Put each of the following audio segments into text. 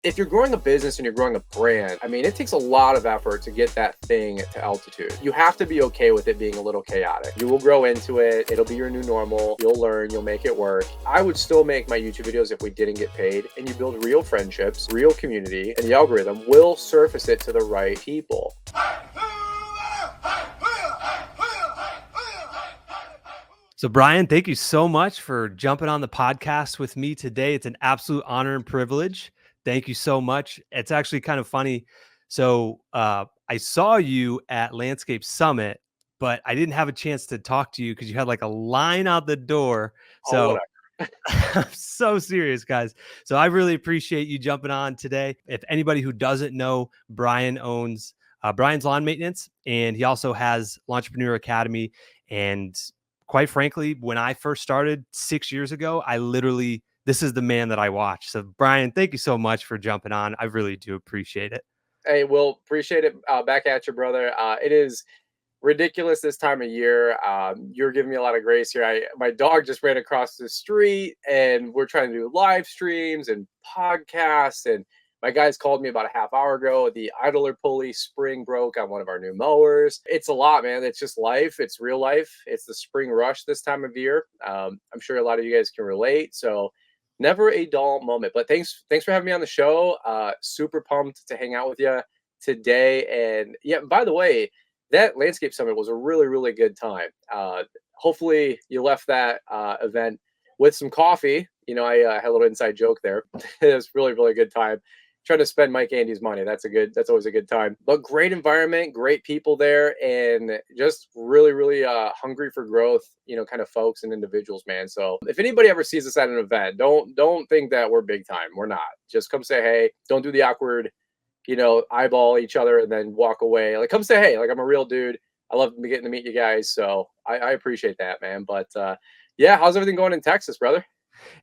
if you're growing a business and you're growing a brand, I mean, it takes a lot of effort to get that thing to altitude. You have to be okay with it being a little chaotic. You will grow into it. It'll be your new normal. You'll learn, you'll make it work. I would still make my YouTube videos if we didn't get paid, and you build real friendships, real community, and the algorithm will surface it to the right people. So Brian, thank you so much for jumping on the podcast with me today. It's an absolute honor and privilege. Thank you so much. It's actually kind of funny. So I saw you at Landscape Summit, but I didn't have a chance to talk to you because you had like a line out the door. Oh, So whatever. I'm so serious, guys. So I really appreciate you jumping on today. If anybody who doesn't know, Brian owns Brian's Lawn Maintenance, and he also has Entrepreneur Academy. And quite frankly, when I first started 6 years ago, this is the man that I watch. So Brian, thank you so much for jumping on. I really do appreciate it. Hey, Will, appreciate it. Back at you, brother. It is ridiculous this time of year. You're giving me a lot of grace here. My dog just ran across the street, and we're trying to do live streams and podcasts. And my guys called me about a half hour ago. The idler pulley spring broke on one of our new mowers. It's a lot, man. It's just life. It's real life. It's the spring rush this time of year. I'm sure a lot of you guys can relate. So never a dull moment. But thanks for having me on the show. Super pumped to hang out with you today. And yeah, by the way, that Landscape Summit was a really, really good time. Hopefully you left that event with some coffee. You know, I had a little inside joke there. It was really, really good time. Trying to spend Mike Andy's money. That's always a good time. But great environment, great people there, and just really, really hungry for growth, you know, kind of folks and individuals, man. So if anybody ever sees us at an event, don't think that we're big time. We're not. Just come say hey. Don't do the awkward, you know, eyeball each other and then walk away. Like, come say hey. Like, I'm a real dude. I love getting to meet you guys. So I appreciate that, man. But yeah, how's everything going in Texas, brother?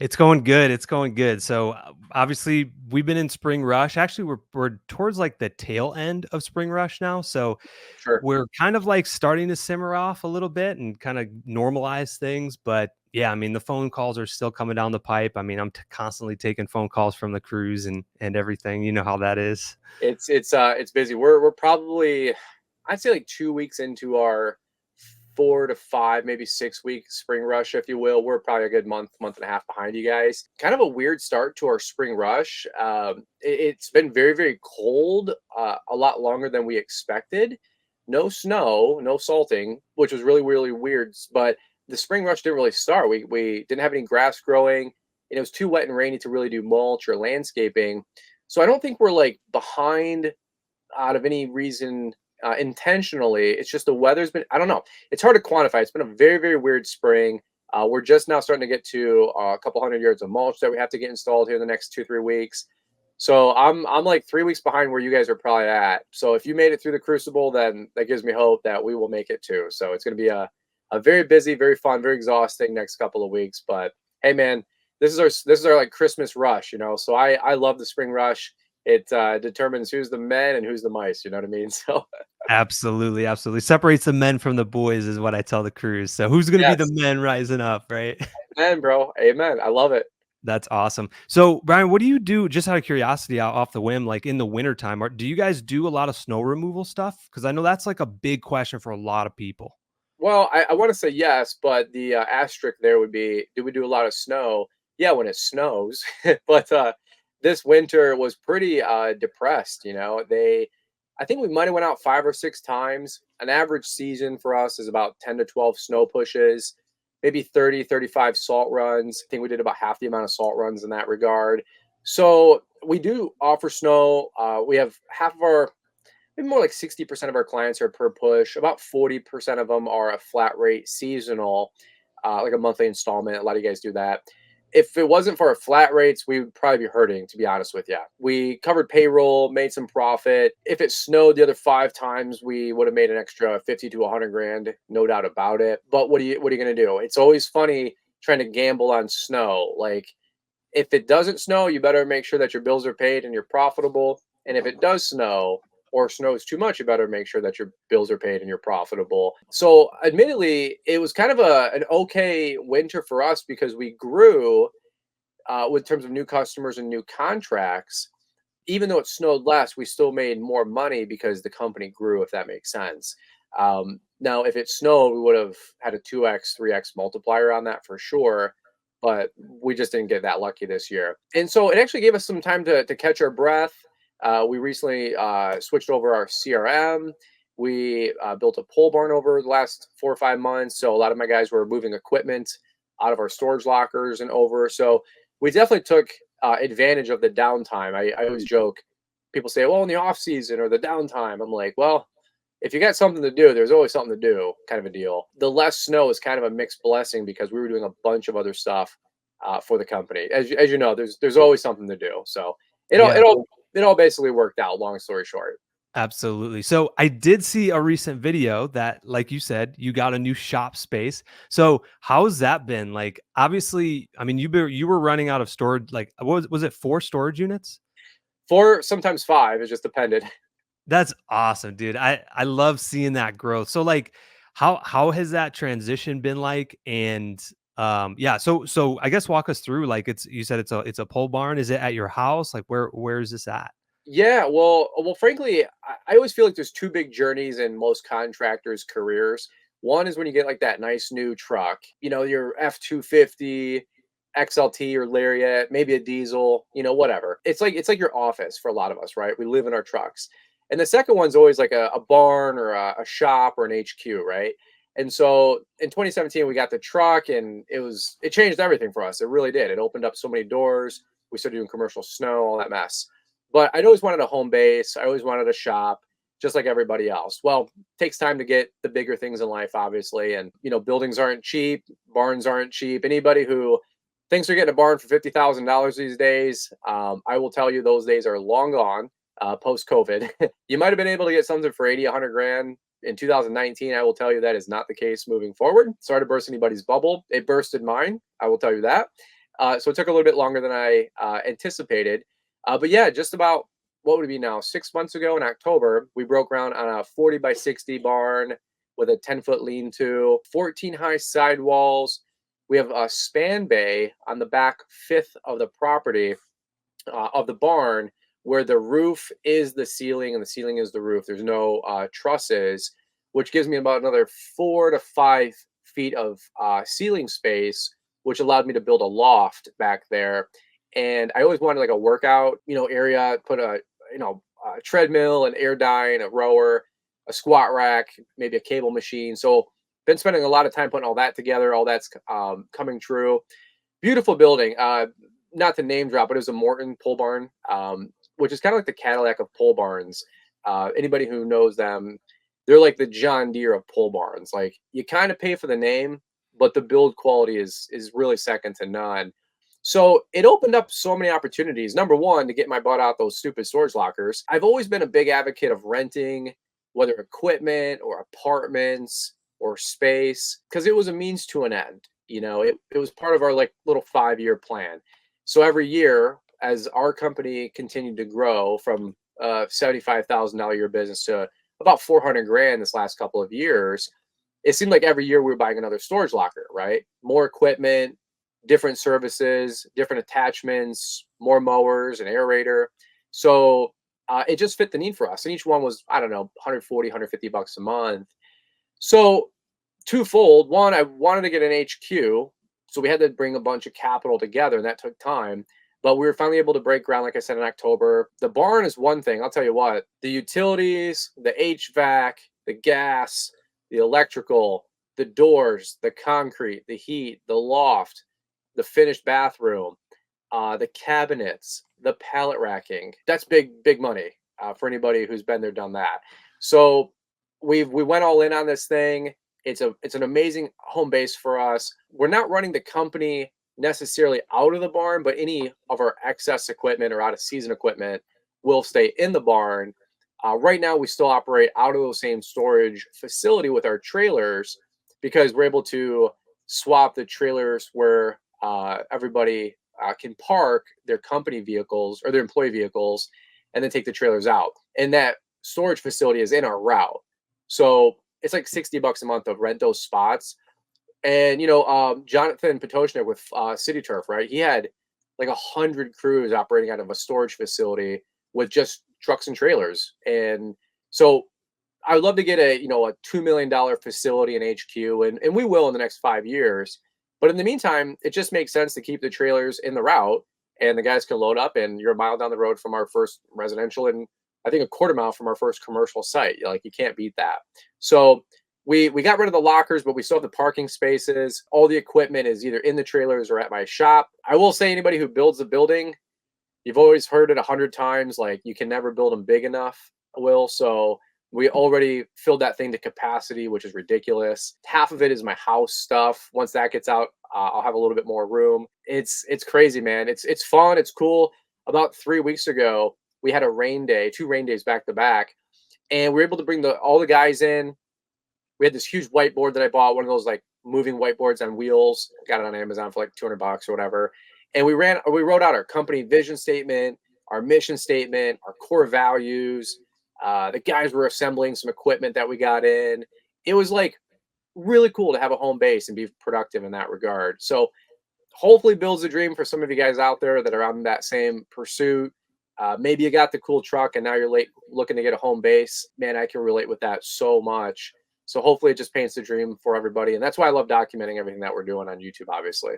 It's going good. It's going good. So obviously we've been in spring rush. Actually, we're towards like the tail end of spring rush now. So Sure. we're kind of like starting to simmer off a little bit and kind of normalize things. But yeah, I mean, the phone calls are still coming down the pipe. I mean, I'm constantly taking phone calls from the crews and everything. You know how that is. It's busy. We're probably, I'd say, like 2 weeks into our 4 to 5, maybe 6 week spring rush, if you will. We're probably a good month and a half behind you guys. Kind of a weird start to our spring rush. It's been very, very cold, a lot longer than we expected. No snow, no salting, which was really, really weird. But the spring rush didn't really start. We didn't have any grass growing, and it was too wet and rainy to really do mulch or landscaping. So I don't think we're like behind out of any reason intentionally. It's just the weather's been, I don't know. It's hard to quantify. It's been a very, very weird spring. We're just now starting to get to a couple hundred yards of mulch that we have to get installed here in the next 2-3 weeks. So I'm like 3 weeks behind where you guys are probably at. So if you made it through the crucible, then that gives me hope that we will make it too. So it's going to be a very busy, very fun, very exhausting next couple of weeks. But hey, man, this is our like Christmas rush, you know. So I love the spring rush. It determines who's the men and who's the mice. You know what I mean? So Absolutely. Absolutely. Separates the men from the boys is what I tell the crews. So who's going to be the yes, men rising up, right? amen, bro, amen. I love it. That's awesome. So, Brian, what do you do, just out of curiosity, off the whim, like in the wintertime? Do you guys do a lot of snow removal stuff? Because I know that's like a big question for a lot of people. Well, I want to say yes, but the asterisk there would be: do we do a lot of snow? Yeah, when it snows. But this winter was pretty depressed. You know, I think we might have went out 5 or 6 times. An average season for us is about 10 to 12 snow pushes, maybe 30, 35 salt runs. I think we did about half the amount of salt runs in that regard. So we do offer snow. We have half of our, maybe more like 60% of our clients are per push. About 40% of them are a flat rate seasonal, like a monthly installment. A lot of you guys do that. If it wasn't for our flat rates, we would probably be hurting, to be honest with you. We covered payroll, made some profit. If it snowed the other 5 times, we would have made an extra 50 to 100 grand, no doubt about it. But what are you going to do? It's always funny trying to gamble on snow. Like, if it doesn't snow, you better make sure that your bills are paid and you're profitable. And if it does snow or snows too much, you better make sure that your bills are paid and you're profitable. So admittedly, it was kind of an okay winter for us because we grew with terms of new customers and new contracts. even though it snowed less, we still made more money because the company grew, if that makes sense. Now, if it snowed, we would have had a 2x, 3x multiplier on that for sure, but we just didn't get that lucky this year. And so it actually gave us some time to catch our breath. We recently switched over our CRM. We built a pole barn over the last 4 or 5 months. So a lot of my guys were moving equipment out of our storage lockers and over. So we definitely took advantage of the downtime. I always joke. People say, "Well, in the off season or the downtime," I'm like, "Well, if you got something to do, there's always something to do," kind of a deal. The less snow is kind of a mixed blessing because we were doing a bunch of other stuff for the company. As you know, there's always something to do. So it all Yeah. it all it all basically worked out. Long story short. Absolutely. So I did see a recent video that, like you said, you got a new shop space. So how's that been? Like, obviously, I mean, you were running out of storage. Like, what was it 4 storage units? 4, sometimes 5. It just depended. That's awesome, dude. I love seeing that growth. So like, how has that transition been like? And yeah, so I guess walk us through. Like, you said it's a pole barn. Is it at your house? Like, where is this at? Yeah, well, frankly, I always feel like there's 2 big journeys in most contractors' careers. One is when you get, like, that nice new truck, your F-250, XLT or Lariat, maybe a diesel, whatever. It's like your office for a lot of us, right? We live in our trucks. And the second one's always like a barn or a shop or an HQ, right? And so in 2017, we got the truck, and it changed everything for us. It really did. It opened up so many doors. We started doing commercial snow, all that mess. But I'd always wanted a home base. I always wanted a shop, just like everybody else. Well, it takes time to get the bigger things in life, obviously. And, buildings aren't cheap, barns aren't cheap. Anybody who thinks they're getting a barn for $50,000 these days, I will tell you those days are long gone post COVID. You might have been able to get something for 80, 100 grand. In 2019, I will tell you that is not the case moving forward. Sorry to burst anybody's bubble. It bursted mine. I will tell you that. So it took a little bit longer than I anticipated. But yeah, just about what would it be now? 6 months ago in October, we broke ground on a 40 by 60 barn with a 10-foot lean-to, 14 high sidewalls. We have a span bay on the back fifth of the property of the barn where the roof is the ceiling and the ceiling is the roof. There's no trusses, which gives me about another 4 to 5 feet of ceiling space, which allowed me to build a loft back there. And I always wanted like a workout, area, put a treadmill, an Airdyne, a rower, a squat rack, maybe a cable machine. So been spending a lot of time putting all that together. All that's coming true. Beautiful building. Not to name drop, but it was a Morton pole barn, which is kind of like the Cadillac of pole barns. Anybody who knows them, they're like the John Deere of pole barns. Like you kind of pay for the name, but the build quality is really second to none. So it opened up so many opportunities. Number one, to get my butt out those stupid storage lockers. I've always been a big advocate of renting, whether equipment or apartments or space, because it was a means to an end. It was part of our like little 5-year plan. So every year, as our company continued to grow from a $75,000 a year business to about 400 grand this last couple of years, it seemed like every year we were buying another storage locker, right? More equipment, different services, different attachments, more mowers, an aerator. So it just fit the need for us. And each one was, I don't know, 140, 150 bucks a month. So twofold. One, I wanted to get an HQ. So we had to bring a bunch of capital together, and that took time. But we were finally able to break ground, like I said, in October. The barn is one thing. I'll tell you what, the utilities, the HVAC, the gas, the electrical, the doors, the concrete, the heat, the loft, the finished bathroom, the cabinets, the pallet racking. That's big, big money for anybody who's been there, done that. So we went all in on this thing. It's an amazing home base for us. We're not running the company necessarily out of the barn, but any of our excess equipment or out of season equipment will stay in the barn. Right now, we still operate out of the same storage facility with our trailers because we're able to swap the trailers where everybody can park their company vehicles or their employee vehicles and then take the trailers out. And that storage facility is in our route. So it's like 60 bucks a month to rent those spots. And, Jonathan Potoshnik with City Turf, right? He had like 100 crews operating out of a storage facility with just trucks and trailers. And so I would love to get a $2 million facility in HQ, and we will in the next 5 years. But in the meantime, it just makes sense to keep the trailers in the route, and the guys can load up. And you're a mile down the road from our first residential, and I think a quarter mile from our first commercial site. Like, you can't beat that. So we got rid of the lockers, but we still have the parking spaces. All the equipment is either in the trailers or at my shop. I will say, anybody who builds a building, you've always heard it 100 times, like, you can never build them big enough, Will. So we already filled that thing to capacity, which is ridiculous. Half of it is my house stuff. Once that gets out, I'll have a little bit more room. It's crazy, man. It's fun. It's cool. About 3 weeks ago, we had a rain day, 2 rain days back to back, and we were able to bring all the guys in. We had this huge whiteboard that I bought, one of those like moving whiteboards on wheels. Got it on Amazon for like $200 or whatever. And we wrote out our company vision statement, our mission statement, our core values. The guys were assembling some equipment that we got in. It was like really cool to have a home base and be productive in that regard. So hopefully builds a dream for some of you guys out there that are on that same pursuit. Maybe you got the cool truck and now you're looking to get a home base. Man, I can relate with that so much. So hopefully it just paints the dream for everybody. And that's why I love documenting everything that we're doing on YouTube, obviously.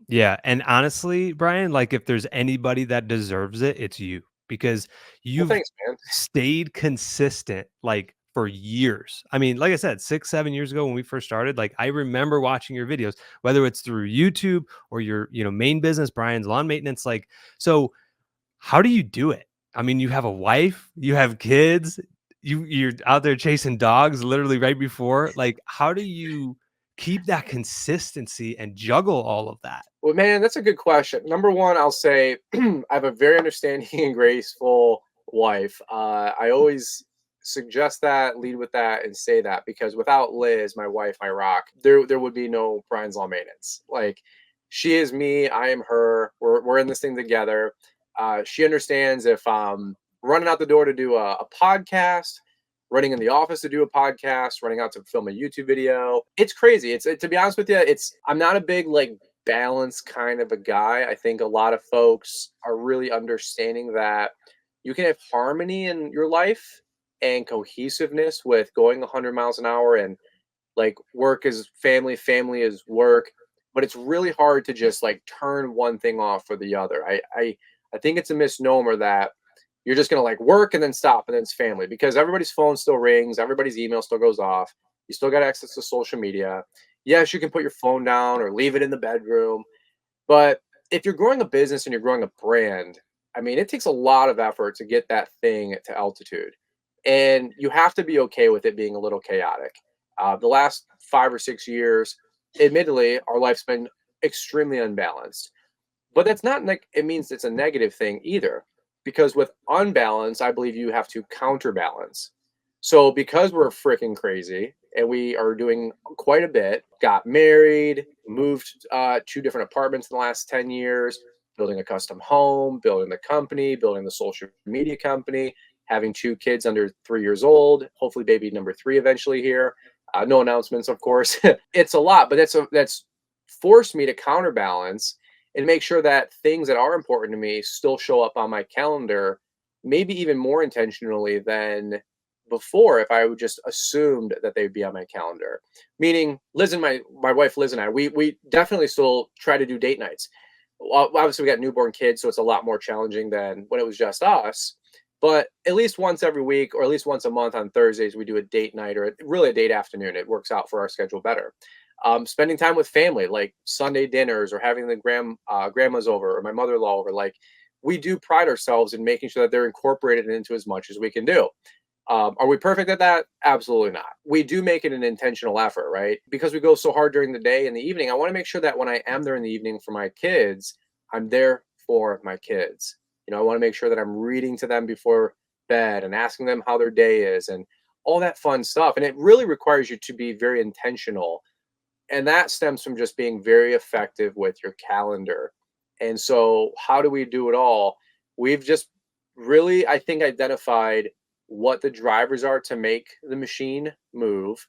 Yeah, and honestly, Brian, like if there's anybody that deserves it, it's you because Well, you've thanks, man. stayed consistent like for years. I mean, like I said, 6, 7 years ago when we first started, like I remember watching your videos, whether it's through YouTube or your, main business, Brian's Lawn Maintenance. Like, so how do you do it? I mean, you have a wife, you have kids, you're out there chasing dogs literally right before. Like, how do you keep that consistency and juggle all of that? Well, man, that's a good question. Number one, I'll say I have a very understanding and graceful wife. I always suggest that, lead with that, and say that, because without Liz, my wife, my rock, there would be no Brian's Law Maintenance. Like, she is me, I am her. We're in this thing together. She understands if I'm running out the door to do a podcast, running in the office to do a podcast, running out to film a YouTube video. It's crazy. To be honest with you, I'm not a big like balance kind of a guy. I think a lot of folks are really understanding that you can have harmony in your life and cohesiveness with going 100 miles an hour, and like work is family, family is work, but it's really hard to just like turn one thing off for the other. I think it's a misnomer that you're just gonna like work and then stop and then it's family, because everybody's phone still rings, everybody's email still goes off, you still got access to social media. Yes, you can put your phone down or leave it in the bedroom, but if you're growing a business and you're growing a brand, I mean, it takes a lot of effort to get that thing to altitude, and you have to be okay with it being a little chaotic. The last 5 or 6 years, admittedly, our life's been extremely unbalanced, but that's not like it means it's a negative thing either, because with unbalance, I believe you have to counterbalance. So because we're freaking crazy and we are doing quite a bit, got married, moved 2 different apartments in the last 10 years, building a custom home, building the company, building the social media company, having 2 kids under 3 years old, hopefully baby number 3 eventually here. No announcements, of course. It's a lot, but that's forced me to counterbalance and make sure that things that are important to me still show up on my calendar, maybe even more intentionally than before if I would just assumed that they'd be on my calendar. Meaning Liz and my wife Liz and I, we definitely still try to do date nights. Well, obviously we got newborn kids, so it's a lot more challenging than when it was just us. But at least once every week or at least once a month on Thursdays, we do a date night, or really a date afternoon. It works out for our schedule better. Spending time with family, like Sunday dinners, or having the grandmas over or my mother-in-law over. Like, we do pride ourselves in making sure that they're incorporated into as much as we can do. Are we perfect at that? Absolutely not. We do make it an intentional effort, right? Because we go so hard during the day and the evening. I want to make sure that when I am there in the evening for my kids, I'm there for my kids. I want to make sure that I'm reading to them before bed and asking them how their day is and all that fun stuff. And it really requires you to be very intentional, and that stems from just being very effective with your calendar. And so, how do we do it all? We've just really, I think, identified what the drivers are to make the machine move.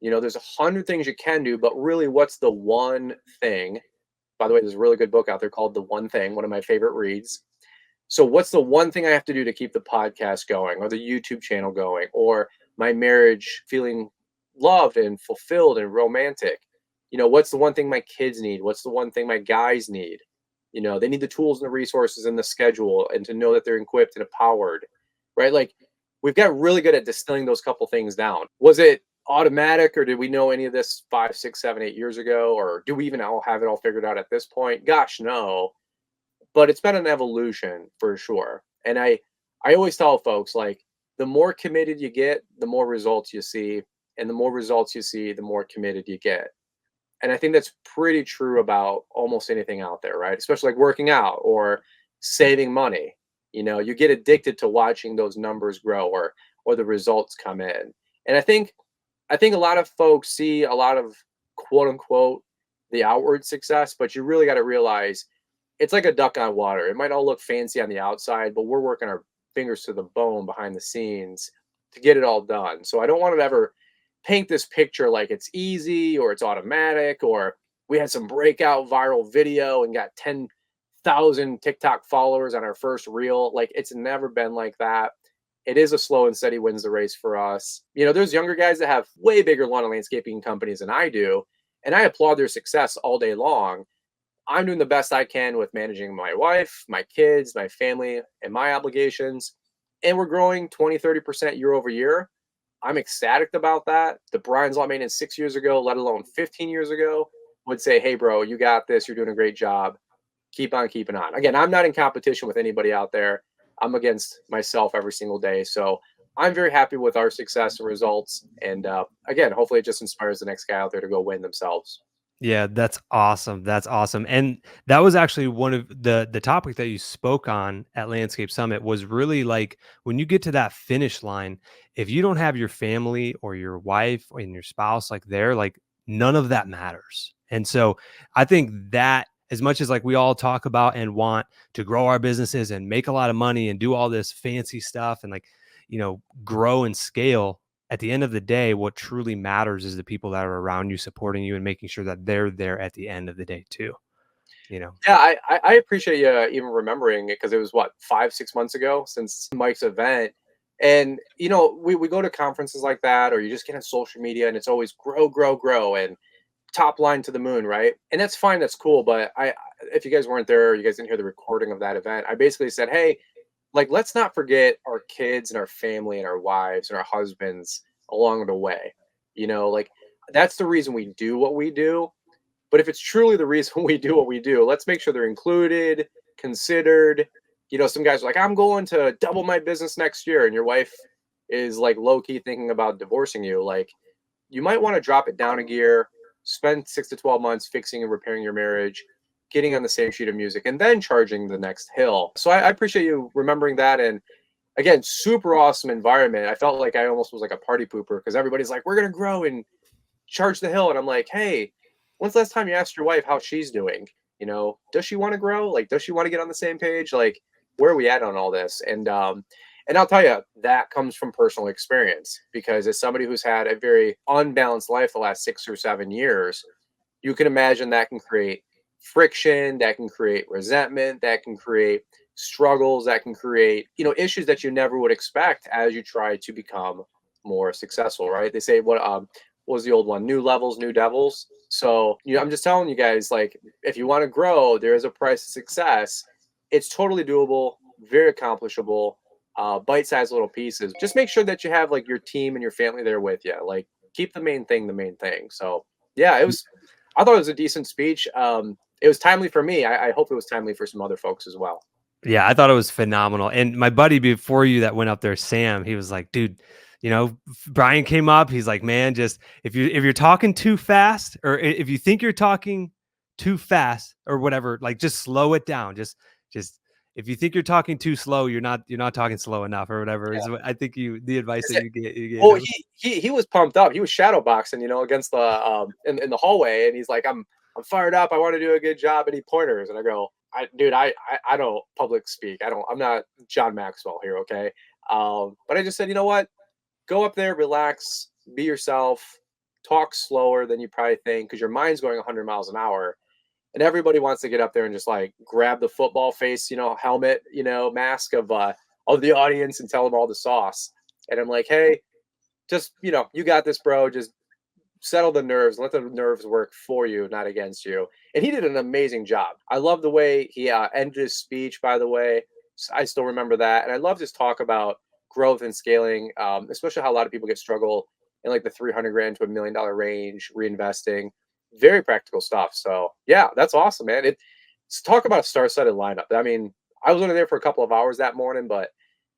There's 100 things you can do, but really, what's the one thing? By the way, there's a really good book out there called The One Thing, one of my favorite reads. So what's the one thing I have to do to keep the podcast going or the YouTube channel going or my marriage feeling loved and fulfilled and romantic? What's the one thing my kids need? What's the one thing my guys need? They need the tools and the resources and the schedule and to know that they're equipped and empowered, right? Like we've got really good at distilling those couple things down. Was it automatic or did we know any of this 5, 6, 7, 8 years ago? Or do we even all have it all figured out at this point? Gosh, no, but it's been an evolution for sure. And I always tell folks like the more committed you get, the more results you see, and the more results you see, the more committed you get. And I think that's pretty true about almost anything out there, right? Especially like working out or saving money. You get addicted to watching those numbers grow or the results come in. And I think a lot of folks see a lot of quote unquote the outward success, but you really got to realize it's like a duck on water. It might all look fancy on the outside, but we're working our fingers to the bone behind the scenes to get it all done. So I don't want to ever paint this picture like it's easy or it's automatic or we had some breakout viral video and got 10,000 TikTok followers on our first reel. Like it's never been like that. It is a slow and steady wins the race for us. There's younger guys that have way bigger lawn and landscaping companies than I do, and I applaud their success all day long. I'm doing the best I can with managing my wife, my kids, my family, and my obligations. And we're growing 20, 30% year over year. I'm ecstatic about that. The Brian's Law Maintenance 6 years ago, let alone 15 years ago, would say, hey, bro, you got this. You're doing a great job. Keep on keeping on. Again, I'm not in competition with anybody out there. I'm against myself every single day. So I'm very happy with our success and results. And again, hopefully it just inspires the next guy out there to go win themselves. Yeah, that's awesome. That's awesome. And that was actually one of the topic that you spoke on at Landscape Summit was really like when you get to that finish line, if you don't have your family or your wife and your spouse like there, like none of that matters. And so I think that as much as like we all talk about and want to grow our businesses and make a lot of money and do all this fancy stuff and like, grow and scale, at the end of the day, what truly matters is the people that are around you supporting you and making sure that they're there at the end of the day too, you know? Yeah, I appreciate you even remembering it because it was what 5, 6 months ago since Mike's event, and we go to conferences like that, or you just get on social media and it's always grow, grow, grow, and top line to the moon, right? And that's fine, that's cool. But if you guys weren't there, you guys didn't hear the recording of that event. I basically said, hey, like let's not forget our kids and our family and our wives and our husbands along the way. Like that's the reason we do what we do, but if it's truly the reason we do what we do, let's make sure they're included, considered. Some guys are like, I'm going to double my business next year, and your wife is like low key thinking about divorcing you. Like, you might want to drop it down a gear, spend 6 to 12 months fixing and repairing your marriage, getting on the same sheet of music, and then charging the next hill. So I appreciate you remembering that. And again, super awesome environment. I felt like I almost was like a party pooper because everybody's like, we're going to grow and charge the hill. And I'm like, hey, when's the last time you asked your wife how she's doing? Does she want to grow? Like, does she want to get on the same page? Like, where are we at on all this? And I'll tell you, that comes from personal experience because as somebody who's had a very unbalanced life the last 6 or 7 years, you can imagine that can create friction, that can create resentment, that can create struggles, that can create, issues that you never would expect as you try to become more successful, right? They say what was the old one? New levels, new devils. So, I'm just telling you guys, like, if you want to grow, there is a price to success. It's totally doable, very accomplishable, bite-sized little pieces. Just make sure that you have like your team and your family there with you. Like, keep the main thing the main thing. So, yeah, I thought it was a decent speech. It was timely for me. I hope it was timely for some other folks as well. Yeah, I thought it was phenomenal. And my buddy before you that went up there, Sam, he was like, dude, Brian came up. He's like, man, just if you're talking too fast, or if you think you're talking too fast or whatever, like just slow it down. Just if you think you're talking too slow, you're not talking slow enough or whatever. Is what I think the advice that you gave Well, him. he was pumped up. He was shadow boxing, against the in the hallway, and he's like, I'm fired up. I want to do a good job. Any pointers? And I go, I don't public speak. I'm not John Maxwell here, okay? But I just said, you know what? Go up there, relax, be yourself, talk slower than you probably think, because your mind's going 100 miles an hour. and everybody wants to get up there and just like grab the football face, helmet, mask of the audience and tell them all the sauce. And I'm like, hey, just you got this, bro. Just settle the nerves, let the nerves work for you, not against you. And he did an amazing job. I love the way he ended his speech, by the way. I still remember that. And I love his talk about growth and scaling, especially how a lot of people get struggle in like the 300 grand to $1 million range, reinvesting. Very practical stuff. So yeah, that's awesome, man. Talk about a star-studded lineup. I mean, I was only there for a couple of hours that morning, but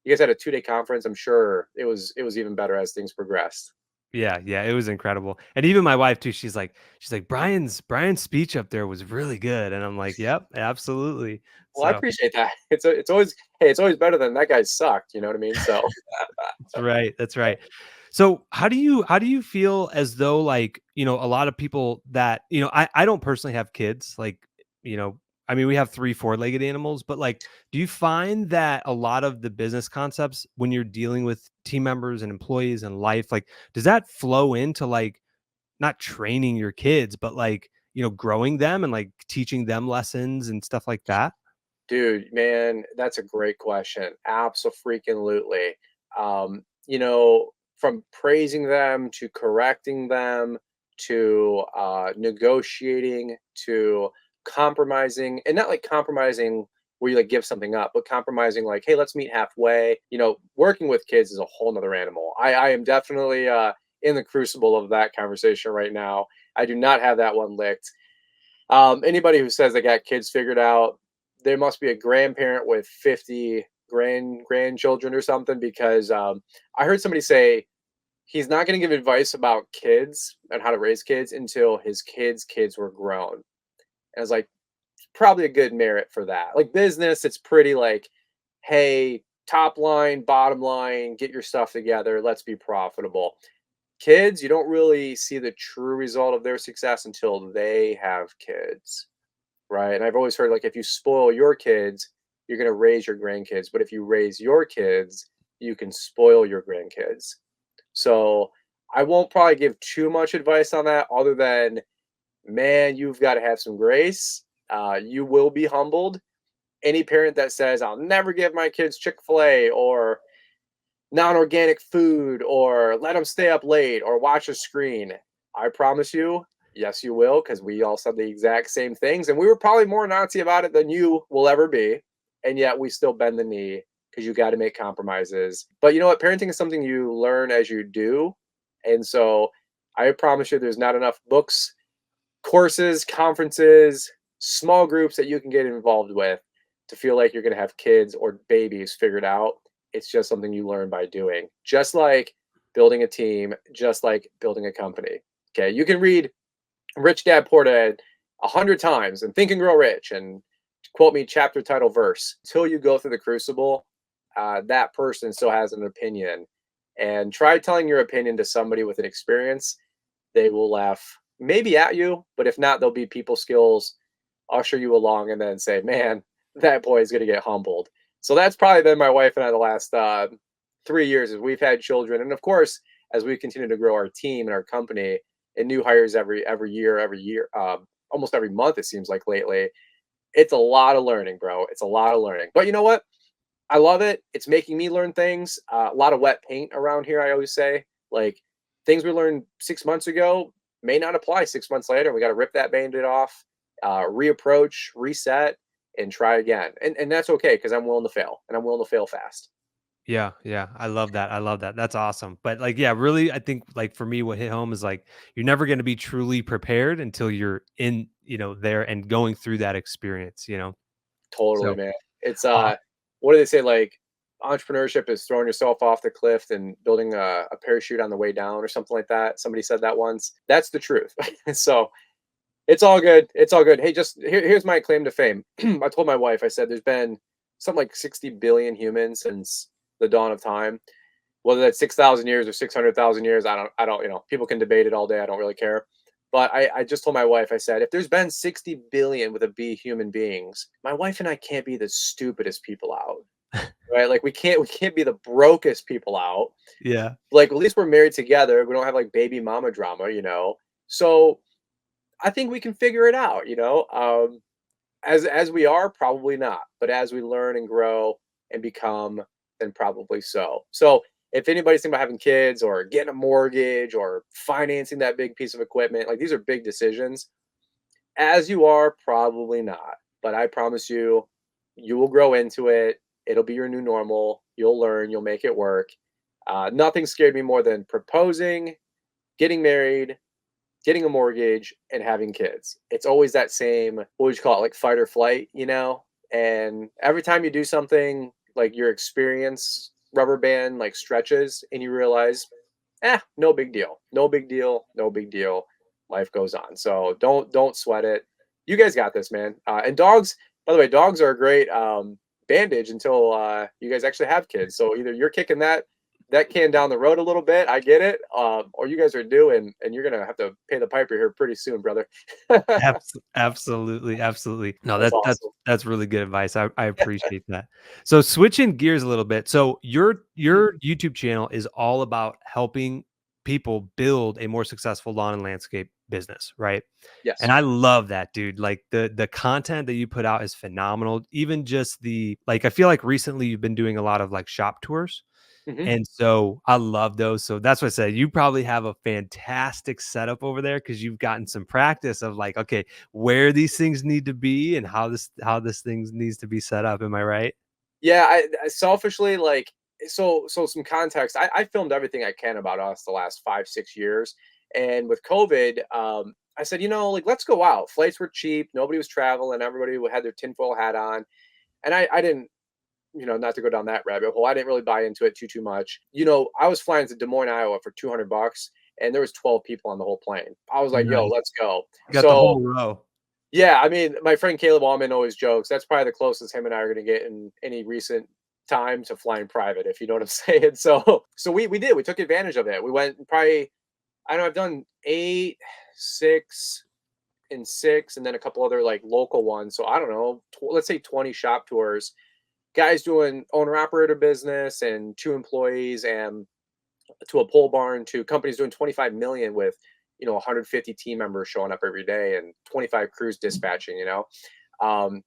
you guys had a 2-day conference. I'm sure it was even better as things progressed. Yeah, yeah, it was incredible. And even my wife too, she's like, Brian's speech up there was really good. And I'm like, yep, absolutely. Well, I So appreciate that. It's always hey, it's always better than that guy sucked. You know what I mean? So that's right. That's right. So how do you feel as though, like, a lot of people that, I don't personally have kids, like, you know, I mean, we have 3 four-legged animals, but like, do you find that a lot of the business concepts when you're dealing with team members and employees and life, like, does that flow into like not training your kids, but like, growing them and like teaching them lessons and stuff like that? dude, man, that's a great question. Absolutely. From praising them to correcting them to negotiating to compromising, and not like compromising where you like give something up, but compromising like, hey, let's meet halfway. Working with kids is a whole nother animal. I am definitely in the crucible of that conversation right now. I do not have that one licked. Anybody who says they got kids figured out, there must be a grandparent with 50 grandchildren or something, because I heard somebody say he's not going to give advice about kids and how to raise kids until his kids were grown. And I was like, probably a good merit for that. Like business, it's pretty like, hey, top line, bottom line, get your stuff together, let's be profitable. Kids, you don't really see the true result of their success until they have kids, right? And I've always heard like if you spoil your kids, you're going to raise your grandkids. But if you raise your kids, you can spoil your grandkids. So I won't probably give too much advice on that other than, man, you've got to have some grace. You will be humbled. Any parent that says, I'll never give my kids Chick-fil-A or non-organic food or let them stay up late or watch a screen, I promise you, yes, you will, because we all said the exact same things. And we were probably more Nazi about it than you will ever be. And yet we still bend the knee because you got to make compromises. But you know what? Parenting is something you learn as you do. And so I promise you, there's not enough books, courses, conferences, small groups that you can get involved with to feel like you're going to have kids or babies figured out. It's just something you learn by doing, just like building a team, just like building a company. Okay. You can read Rich Dad Poor Dad 100 times and Think and Grow Rich and quote me chapter, title, verse. Until you go through the crucible, that person still has an opinion. And try telling your opinion to somebody with an experience. They will laugh maybe at you, but if not, they'll be people skills, usher you along, and then say, man, that boy is going to get humbled. So that's probably been my wife and I the last 3 years as we've had children. And of course, as we continue to grow our team and our company and new hires every year, almost every month, it seems like lately, it's a lot of learning, bro. It's a lot of learning. But you know what? I love it. It's making me learn things. A lot of wet paint around here, I always say. Like things we learned 6 months ago may not apply 6 months later. We got to rip that band-aid off, reapproach, reset, and try again. And that's okay because I'm willing to fail and I'm willing to fail fast. Yeah, yeah. I love that. I love that. That's awesome. But like, yeah, really, I think like for me, what hit home is like you're never going to be truly prepared until you're in, there and going through that experience. Totally, So, man. It's uh, what do they say? Like entrepreneurship is throwing yourself off the cliff and building a parachute on the way down or something like that. Somebody said that once. That's the truth. So it's all good. It's all good. Hey, here's my claim to fame. I told my wife, I said, there's been something like 60 billion humans since the dawn of time. Whether that's 6,000 years or 600,000 years, I don't, people can debate it all day. I don't really care. But I just told my wife, I said, if there's been 60 billion with a B human beings, my wife and I can't be the stupidest people out, right? Like we can't be the brokest people out. yeah. Like at least we're married together. We don't have like baby mama drama. So I think we can figure it out, as we are, probably not, but as we learn and grow and become, then probably so. So if anybody's thinking about having kids or getting a mortgage or financing that big piece of equipment, like these are big decisions. As you are, probably not. But I promise you, you will grow into it. It'll be your new normal. You'll learn, you'll make it work. Nothing scared me more than proposing, getting married, getting a mortgage, and having kids. It's always that same, what would you call it, like fight or flight. And every time you do something, like your experience rubber band like stretches and you realize, no big deal. No big deal. No big deal. Life goes on. So don't sweat it. You guys got this, man. And dogs, by the way, dogs are a great bandage until you guys actually have kids. So either you're kicking that can down the road a little bit, I get it, or you guys are due, and you're gonna have to pay the piper here pretty soon, brother. That's Absolutely, absolutely. No, awesome. that's really good advice. I appreciate that. So switching gears a little bit. So your YouTube channel is all about helping people build a more successful lawn and landscape business, right? And Yes. I love that, dude. Like the content that you put out is phenomenal. Even just the like, I feel like recently you've been doing a lot of like shop tours. Hmm. And so I love those. So that's what I said. You probably have a fantastic setup over there because you've gotten some practice of like, okay, where these things need to be and how this thing needs to be set up. Am I right? Yeah, I selfishly like, so some context. I filmed everything I can about us the last 5 6 years, and with COVID, I said, like let's go out. Flights were cheap, nobody was traveling, everybody had their tinfoil hat on, and I didn't, not to go down that rabbit hole. I didn't really buy into it too much. I was flying to Des Moines, Iowa for $200, and there was 12 people on the whole plane. I was like, "Yo, Nice. let's go." You got the So whole row. yeah, I mean, my friend Caleb Allman always jokes that's probably the closest him and I are going to get in any recent time to flying private, if you know what I'm saying. So we did. We took advantage of it. We went probably, I don't know, I've done 8, 6, and 6, and then a couple other like local ones. So I don't know, let's say 20 shop tours. Guys doing owner operator business and 2 employees, and to a pole barn, to companies doing 25 million with 150 team members showing up every day and 25 crews dispatching.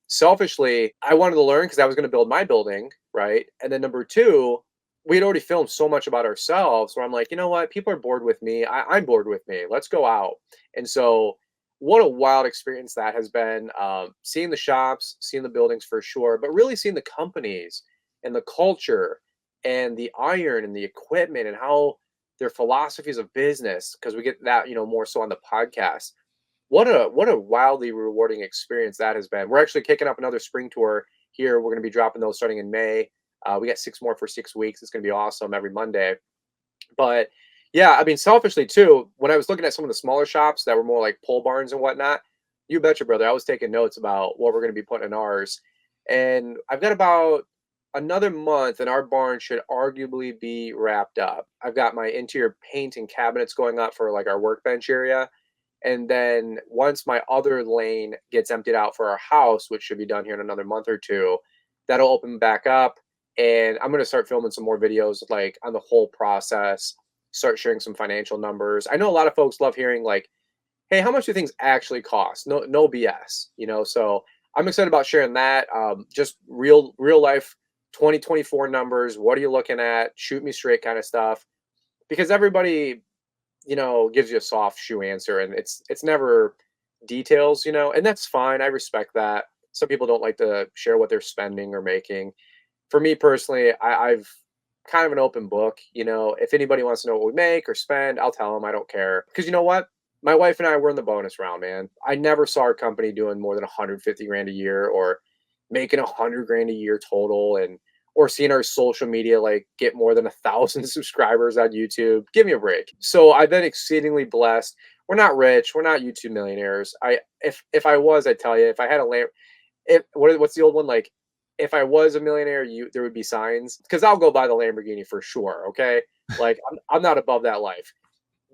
Selfishly, I wanted to learn because I was going to build my building, right? And then number two, we had already filmed so much about ourselves where I'm like, you know what, people are bored with me, I'm bored with me, let's go out. And so what a wild experience that has been, seeing the shops, seeing the buildings for sure, but really seeing the companies and the culture and the iron and the equipment and how their philosophies of business, because we get that more so on the podcast. What a wildly rewarding experience that has been. We're actually kicking up another spring tour here. We're going to be dropping those starting in May. We got 6 more for 6 weeks. It's going to be awesome every Monday. But yeah, I mean, selfishly too, when I was looking at some of the smaller shops that were more like pole barns and whatnot, you betcha, brother, I was taking notes about what we're going to be putting in ours. And I've got about another month, and our barn should arguably be wrapped up. I've got my interior paint and cabinets going up for like our workbench area. And then once my other lane gets emptied out for our house, which should be done here in another month or two, that'll open back up. And I'm going to start filming some more videos like on the whole process, start sharing some financial numbers. I know a lot of folks love hearing like, hey, how much do things actually cost? No BS. So I'm excited about sharing that. Just real life 2024 numbers. What are you looking at? Shoot me straight kind of stuff. Because everybody gives you a soft shoe answer, and it's never details, and that's fine. I respect that. Some people don't like to share what they're spending or making. For me personally, I've kind of an open book. If anybody wants to know what we make or spend, I'll tell them. I don't care. Because you know what? My wife and I were in the bonus round, man. I never saw our company doing more than 150 grand a year or making 100 grand a year total, and or seeing our social media like get more than 1,000 subscribers on YouTube. Give me a break. So I've been exceedingly blessed. We're not rich. We're not YouTube millionaires. If I was, I tell you, if I had a lamp, what's the old one like? If I was a millionaire, there would be signs, because I'll go buy the Lamborghini for sure. Okay, like I'm not above that life.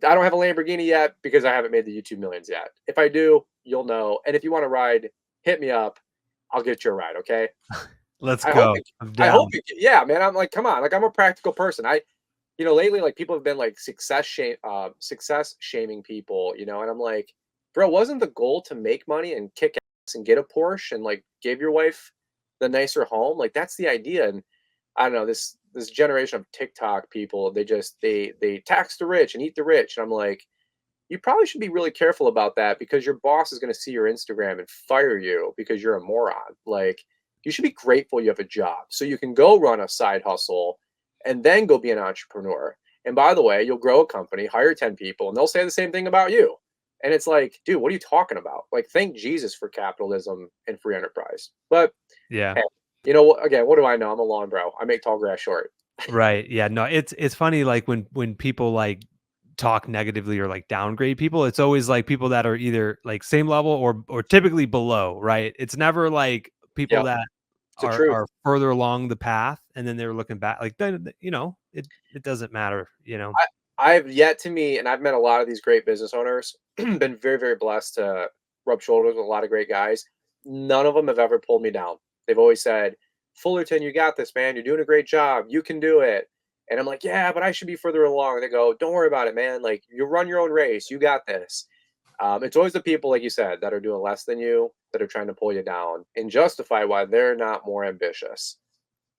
I don't have a Lamborghini yet because I haven't made the YouTube millions yet. If I do, you'll know. And if you want to ride, hit me up. I'll get you a ride. Okay. Let's I hope go. it, I'm I hope down. it, yeah, man. I'm like, come on. Like I'm a practical person. Lately, like people have been like success shaming people, and I'm like, bro, wasn't the goal to make money and kick ass and get a Porsche and like give your wife the nicer home? Like that's the idea. And I don't know, this generation of TikTok people, they tax the rich and eat the rich. And I'm like, you probably should be really careful about that because your boss is going to see your Instagram and fire you because you're a moron. Like, you should be grateful you have a job so you can go run a side hustle and then go be an entrepreneur. And by the way, you'll grow a company, hire 10 people, and they'll say the same thing about you. And it's like, dude, what are you talking about? Like, thank Jesus for capitalism and free enterprise. But Yeah. hey, you know what? Again, what do I know? I'm a lawn bro. I make tall grass short. Right. Yeah. No, it's funny like when people like talk negatively or like downgrade people, it's always like people that are either like same level or typically below, right? It's never like people Yep, that it's the truth. are further along the path and then they're looking back like then it doesn't matter, I've yet to meet, and I've met a lot of these great business owners. Been very, very blessed to rub shoulders with a lot of great guys. None of them have ever pulled me down. They've always said, "Fullerton, you got this, man. You're doing a great job. You can do it." And I'm like, "Yeah, but I should be further along." And they go, "Don't worry about it, man. Like you run your own race. You got this." It's always the people, like you said, that are doing less than you that are trying to pull you down and justify why they're not more ambitious.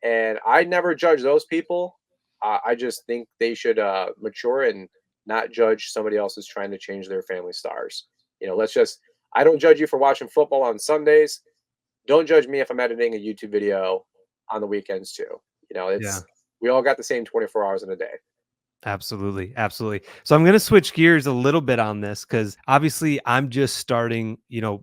And I never judge those people. I just think they should mature and not judge somebody else who's trying to change their family stars. Let's just. I don't judge you for watching football on Sundays. Don't judge me if I'm editing a YouTube video on the weekends too. Yeah. It's we all got the same 24 hours in a day. Absolutely, absolutely. So I'm going to switch gears a little bit on this because obviously I'm just starting,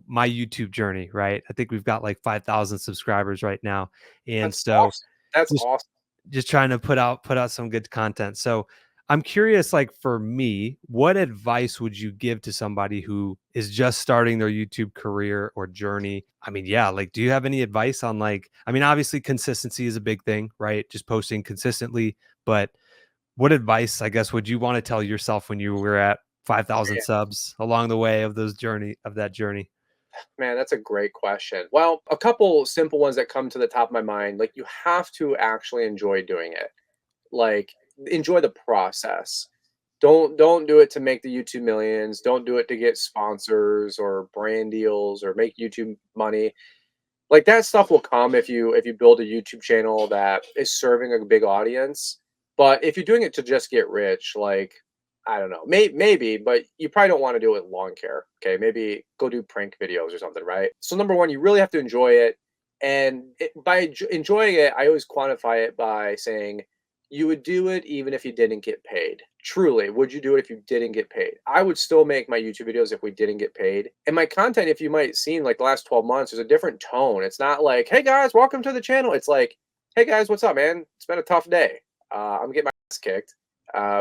my YouTube journey, right? I think we've got like 5,000 subscribers right now, and That's so awesome. That's just awesome. just trying to put out some good content. So I'm curious, like for me, what advice would you give to somebody who is just starting their YouTube career or journey? I mean, yeah, like do you have any advice on like, I mean, obviously consistency is a big thing, right? Just posting consistently, but what advice, I guess, would you want to tell yourself when you were at 5,000 subs along the way of that journey? Man, that's a great question. Well, a couple simple ones that come to the top of my mind. Like, you have to actually enjoy doing it. Like, enjoy the process. Don't do it to make the YouTube millions. Don't do it to get sponsors or brand deals or make YouTube money. Like that stuff will come if you build a YouTube channel that is serving a big audience. But if you're doing it to just get rich, like I don't know, maybe, but you probably don't want to do it with lawn care. Okay, maybe go do prank videos or something, right? So number one, you really have to enjoy it, and by enjoying it, I always quantify it by saying you would do it even if you didn't get paid. Truly, would you do it if you didn't get paid? I would still make my YouTube videos if we didn't get paid. And my content, if you might seen like the last 12 months, there's a different tone. It's not like, hey guys, welcome to the channel. It's like, hey guys, what's up, man? It's been a tough day. I'm getting my ass kicked.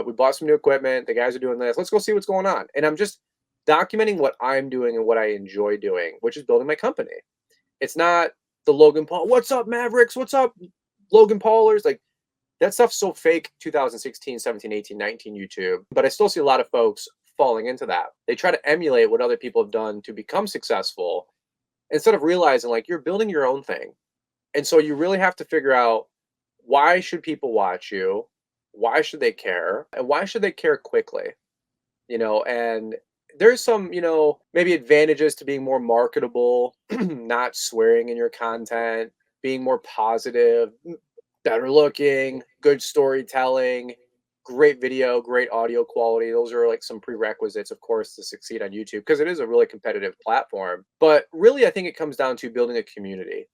We bought some new equipment. The guys are doing this. Let's go see what's going on. And I'm just documenting what I'm doing and what I enjoy doing, which is building my company. It's not the Logan Paul, what's up, Mavericks? What's up, Logan Paulers? Like, that stuff's so fake 2016, 17, 18, 19 YouTube. But I still see a lot of folks falling into that. They try to emulate what other people have done to become successful instead of realizing like you're building your own thing. And so you really have to figure out why should people watch you? Why should they care? And why should they care quickly? And there's some, maybe advantages to being more marketable, not swearing in your content, being more positive, better looking, good storytelling, great video, great audio quality. Those are like some prerequisites, of course, to succeed on YouTube because it is a really competitive platform. But really, I think it comes down to building a community.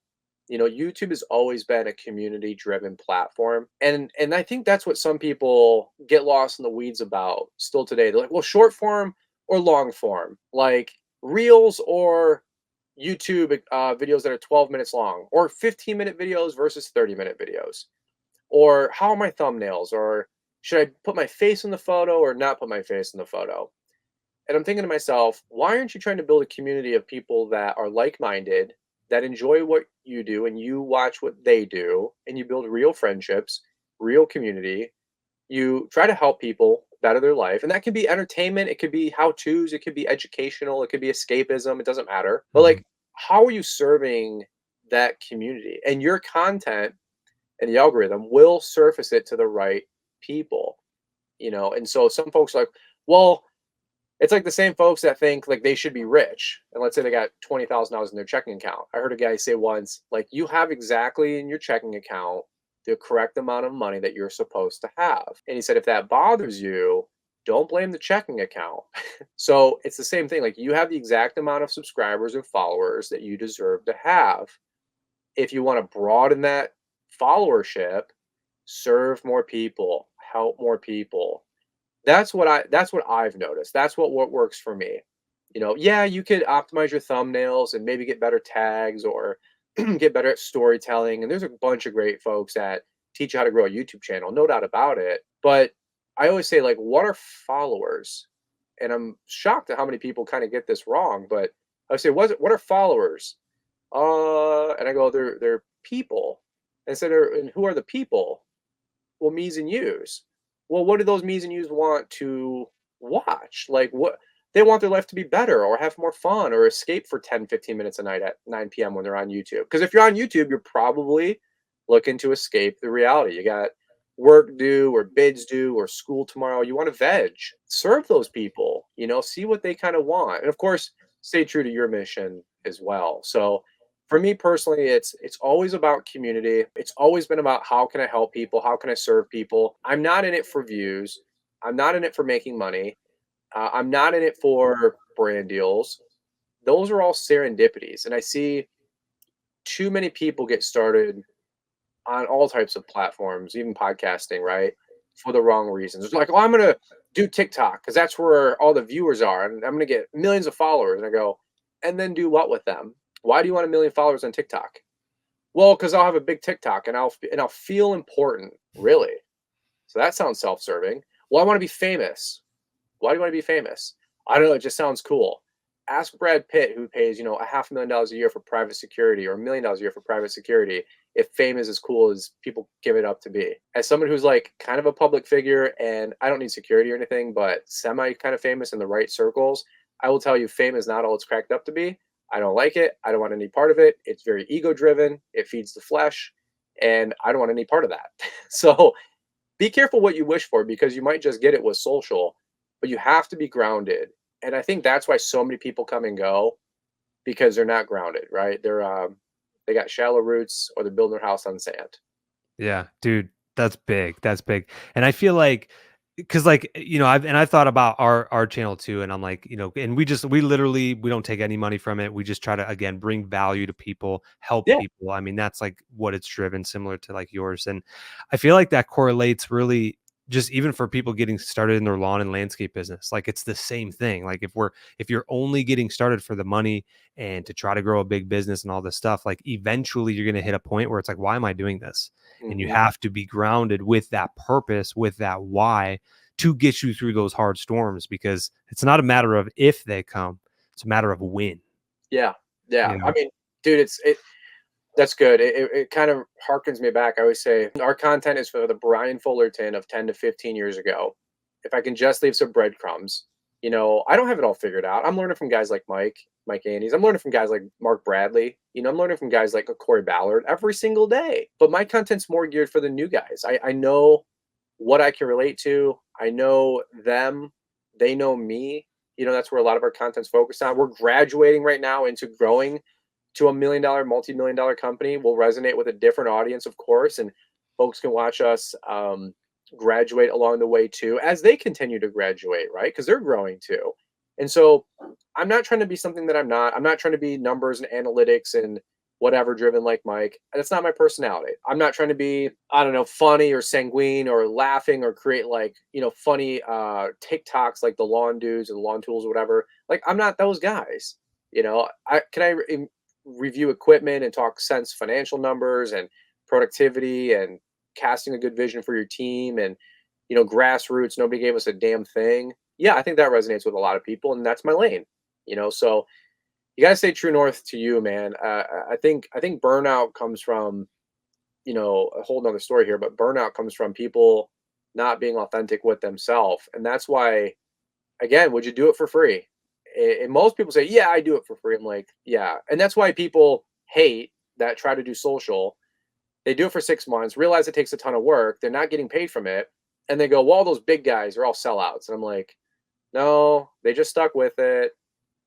YouTube has always been a community driven platform. And I think that's what some people get lost in the weeds about still today. They're like, well, short form or long form, like reels or YouTube videos that are 12 minutes long, or 15-minute videos versus 30-minute videos, or how are my thumbnails, or should I put my face in the photo or not put my face in the photo? And I'm thinking to myself, why aren't you trying to build a community of people that are like-minded, that enjoy what you do and you watch what they do, and you build real friendships, real community? You try to help people better their life, and that can be entertainment, it could be how-tos, it could be educational, it could be escapism, it doesn't matter. But Mhm. like, how are you serving that community? And your content and the algorithm will surface it to the right people. And so some folks are like, well, It's like the same folks that think like they should be rich. And let's say they got $20,000 in their checking account. I heard a guy say once, like, you have exactly in your checking account the correct amount of money that you're supposed to have. And he said, if that bothers you, don't blame the checking account. So it's the same thing. Like, you have the exact amount of subscribers and followers that you deserve to have. If you want to broaden that followership, serve more people, help more people. That's what I've noticed. That's what works for me. Yeah, you could optimize your thumbnails and maybe get better tags or get better at storytelling. And there's a bunch of great folks that teach you how to grow a YouTube channel, no doubt about it. But I always say, like, what are followers? And I'm shocked at how many people kind of get this wrong. But I would say, what are followers? And I go, they're people. And so, and who are the people? Well, me's and you's. Well, what do those me's and you's want to watch? Like, what they want their life to be better or have more fun or escape for 10, 15 minutes a night at 9 p.m. when they're on YouTube. Because if you're on YouTube, you're probably looking to escape the reality. You got work due or bids due or school tomorrow. You want to veg. Serve those people, see what they kind of want. And of course, stay true to your mission as well. So for me personally, it's always about community. It's always been about how can I help people? How can I serve people? I'm not in it for views. I'm not in it for making money. I'm not in it for brand deals. Those are all serendipities. And I see too many people get started on all types of platforms, even podcasting, right? For the wrong reasons. It's like, oh, I'm going to do TikTok because that's where all the viewers are. And I'm going to get millions of followers. And I go, and then do what with them? Why do you want 1 million followers on TikTok? Well, because I'll have a big TikTok and I'll feel important. Really? So that sounds self-serving. Well, I want to be famous. Why do you want to be famous? I don't know. It just sounds cool. Ask Brad Pitt, who pays, $500,000 a year for private security or $1 million a year for private security, if fame is as cool as people give it up to be. As someone who's like kind of a public figure, and I don't need security or anything, but semi kind of famous in the right circles, I will tell you, fame is not all it's cracked up to be. I don't like it. I don't want any part of it. It's very ego driven. It feeds the flesh, and I don't want any part of that. So be careful what you wish for, because you might just get it with social, but you have to be grounded. And I think that's why so many people come and go, because they're not grounded, right? They got shallow roots, or they're building their house on sand. Yeah, dude, that's big. That's big. And I feel like, because like, I've thought about our channel too, and I'm like, and we literally, we don't take any money from it. We just try to, again, bring value to people, help Yeah. people. I mean, that's like what it's driven, similar to like yours. And I feel like that correlates really, just even for people getting started in their lawn and landscape business. Like, it's the same thing. Like, if you're only getting started for the money and to try to grow a big business and all this stuff, like, eventually you're going to hit a point where it's like, why am I doing this? And you Hmm. have to be grounded with that purpose, with that why, to get you through those hard storms, because it's not a matter of if they come, it's a matter of when. Yeah. Yeah. you I know mean, dude, that's good. It kind of harkens me back. I always say our content is for the Brian Fullerton of 10 to 15 years ago. If I can just leave some breadcrumbs, I don't have it all figured out. I'm learning from guys like Mike Andes. I'm learning from guys like Mark Bradley. I'm learning from guys like Corey Ballard every single day. But my content's more geared for the new guys. I know what I can relate to. I know them. They know me. That's where a lot of our content's focused on. We're graduating right now into growing to $1 million, multi-million dollar company. Will resonate with a different audience, of course, and folks can watch us graduate along the way too, as they continue to graduate, right? Because they're growing too. And so I'm not trying to be something that I'm not. I'm not trying to be numbers and analytics and whatever driven like Mike. That's not my personality. I'm not trying to be, I don't know, funny or sanguine or laughing or create like, funny TikToks like the lawn dudes and lawn tools or whatever. Like, I'm not those guys. I review equipment and talk sense financial numbers and productivity and casting a good vision for your team and grassroots, nobody gave us a damn thing. Yeah, I think that resonates with a lot of people, and that's my lane. So you gotta stay true north to you, man. I think burnout comes from, a whole nother story here, but burnout comes from people not being authentic with themselves. And that's why, again, would you do it for free? And most people say, yeah, I do it for free. I'm like, yeah. And that's why people hate that try to do social. They do it for 6 months, realize it takes a ton of work. They're not getting paid from it. And they go, well, all those big guys are all sellouts. And I'm like, No, they just stuck with it.